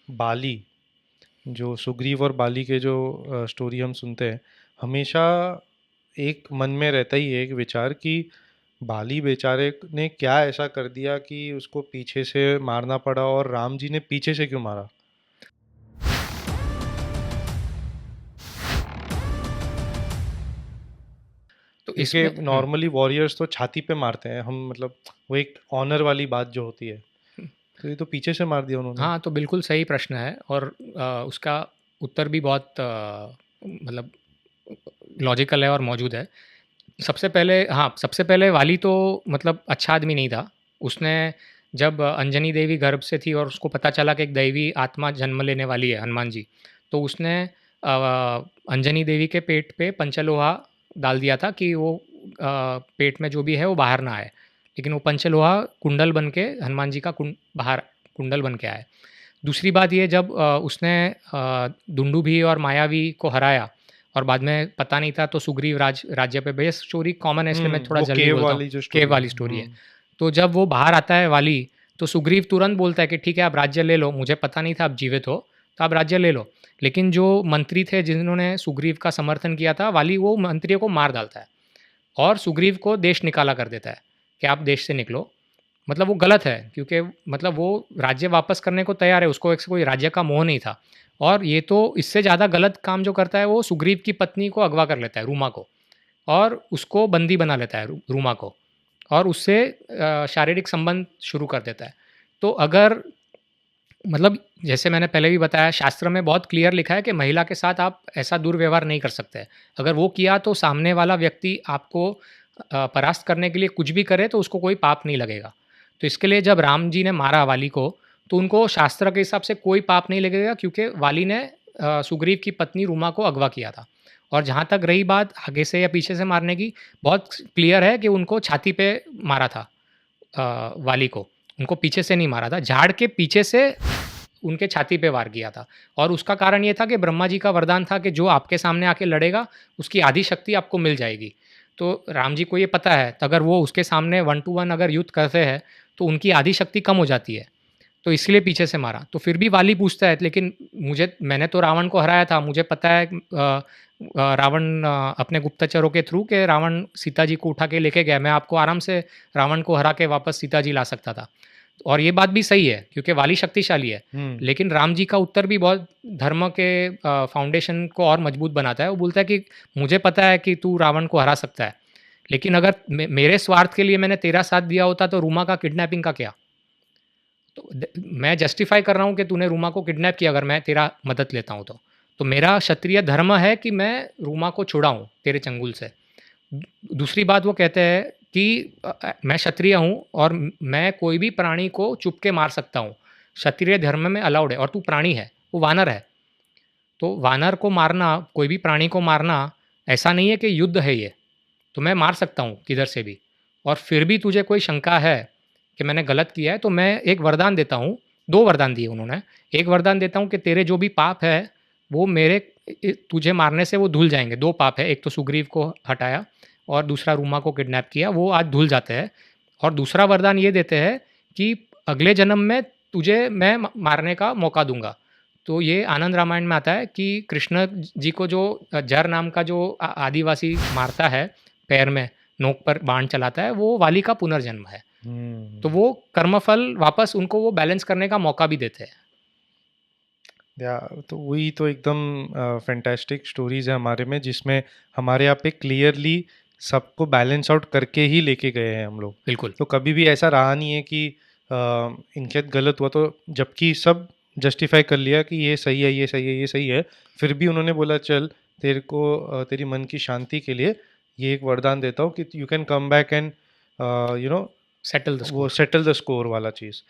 बाली, जो सुग्रीव और बाली के जो स्टोरी हम सुनते हैं, हमेशा एक मन में रहता ही है एक विचार कि बाली बेचारे ने क्या ऐसा कर दिया कि उसको पीछे से मारना पड़ा, और राम जी ने पीछे से क्यों मारा। तो इसमें क्योंकि नॉर्मली वॉरियर्स तो छाती पे मारते हैं हम, मतलब वो एक ऑनर वाली बात जो होती है, तो ये तो पीछे से मार दिया उन्होंने। हाँ, तो बिल्कुल सही प्रश्न है और उसका उत्तर भी बहुत मतलब लॉजिकल है और मौजूद है। सबसे पहले वाली तो मतलब अच्छा आदमी नहीं था। उसने जब अंजनी देवी गर्भ से थी और उसको पता चला कि एक दैवी आत्मा जन्म लेने वाली है हनुमान जी, तो उसने अंजनी देवी के पेट पे पंचलोहा डाल दिया था कि वो पेट में जो भी है वो बाहर ना आए। लेकिन वो पंचलोहा कुंडल बन के हनुमान जी का बाहर कुंडल बन के आए। दूसरी बात ये, जब उसने दुंदुभी और मायावी को हराया और बाद में पता नहीं था तो सुग्रीव राज्य पे बेस्ड स्टोरी कॉमन है इसलिए मैं थोड़ा वो जल्दी केव बोलता हूँ। वाली जो केव स्टोरी है। वाली स्टोरी है। तो जब वो बाहर आता है वाली, तो सुग्रीव तुरंत बोलता है कि ठीक है आप राज्य ले लो, मुझे पता नहीं था आप जीवित हो, तो आप राज्य ले लो। लेकिन जो मंत्री थे जिन्होंने सुग्रीव का समर्थन किया था, वाली वो मंत्रियों को मार डालता है और सुग्रीव को देश निकाला कर देता है कि आप देश से निकलो। मतलब वो गलत है क्योंकि मतलब वो राज्य वापस करने को तैयार है, उसको एक कोई राज्य का मोह नहीं था। और ये तो इससे ज़्यादा गलत काम जो करता है, वो सुग्रीव की पत्नी को अगवा कर लेता है, रूमा को, और उसको बंदी बना लेता है रूमा को, और उससे शारीरिक संबंध शुरू कर देता है। तो अगर मतलब जैसे मैंने पहले भी बताया, शास्त्र में बहुत क्लियर लिखा है कि महिला के साथ आप ऐसा दुर्व्यवहार नहीं कर सकते। अगर वो किया तो सामने वाला व्यक्ति आपको परास्त करने के लिए कुछ भी करे तो उसको कोई पाप नहीं लगेगा। तो इसके लिए जब राम जी ने मारा वाली को, तो उनको शास्त्र के हिसाब से कोई पाप नहीं लगेगा क्योंकि वाली ने सुग्रीव की पत्नी रूमा को अगवा किया था। और जहाँ तक रही बात आगे से या पीछे से मारने की, बहुत क्लियर है कि उनको छाती पे मारा था वाली को। उनको पीछे से नहीं मारा था, झाड़ के पीछे से उनके छाती पे वार किया था। और उसका कारण ये था कि ब्रह्मा जी का वरदान था कि जो आपके सामने आके लड़ेगा उसकी आधी शक्ति आपको मिल जाएगी। तो राम जी को ये पता है, तो अगर वो उसके सामने 1 टू 1 अगर युद्ध करते हैं तो उनकी आधी शक्ति कम हो जाती है। तो इसलिए पीछे से मारा। तो फिर भी वाली पूछता है, लेकिन मैंने तो रावण को हराया था, मुझे पता है रावण अपने गुप्तचरों के थ्रू के रावण सीता जी को उठा के लेके गया, मैं आपको आराम से रावण को हरा के वापस सीता जी ला सकता था। और ये बात भी सही है क्योंकि वाली शक्तिशाली है। हम्म। लेकिन राम जी का उत्तर भी बहुत धर्म के फाउंडेशन को और मजबूत बनाता है। वो बोलता है कि मुझे पता है कि तू रावण को हरा सकता है, लेकिन अगर मेरे स्वार्थ के लिए मैंने तेरा साथ दिया होता तो रूमा का किडनैपिंग का क्या। तो मैं जस्टिफाई कर रहा हूँ कि तूने रूमा को किडनैप किया अगर मैं तेरा मदद लेता हूँ तो मेरा क्षत्रिय धर्म है कि मैं रूमा को छुड़ाऊँ तेरे चंगुल से। दूसरी बात वो कहते हैं कि मैं क्षत्रिय हूँ और मैं कोई भी प्राणी को चुप के मार सकता हूँ, क्षत्रिय धर्म में अलाउड है। और तू प्राणी है, वो वानर है, तो वानर को मारना, कोई भी प्राणी को मारना ऐसा नहीं है कि युद्ध है ये। तो मैं मार सकता हूँ किधर से भी। और फिर भी तुझे कोई शंका है कि मैंने गलत किया है तो मैं एक वरदान देता हूँ। दो वरदान दिए उन्होंने। एक वरदान देता हूँ कि तेरे जो भी पाप है वो मेरे तुझे मारने से वो धुल जाएंगे। दो पाप है, एक तो सुग्रीव को हटाया और दूसरा रूमा को किडनैप किया, वो आज धुल जाते हैं। और दूसरा वरदान ये देते हैं कि अगले जन्म में तुझे मैं मारने का मौका दूंगा। तो ये आनंद रामायण में आता है कि कृष्ण जी को जो जर नाम का जो आदिवासी मारता है, पैर में नोक पर बाण चलाता है, वो वाली का पुनर्जन्म है। तो हम्म। वो कर्मफल वापस उनको वो बैलेंस करने का मौका भी देते हैं। या तो वही तो एकदम फैंटास्टिक स्टोरीज है हमारे में, जिसमें हमारे यहाँ पे क्लियरली सबको बैलेंस आउट करके ही लेके गए हैं हम लोग। बिल्कुल। तो कभी भी ऐसा रहा नहीं है कि इनके साथ गलत हुआ तो, जबकि सब जस्टिफाई कर लिया कि ये सही है, ये सही है, ये सही है, फिर भी उन्होंने बोला चल तेरे को तेरी मन की शांति के लिए ये एक वरदान देता हूँ कि you can come back and you know settle the वो स्कोर। सेटल द स्कोर वाला चीज़।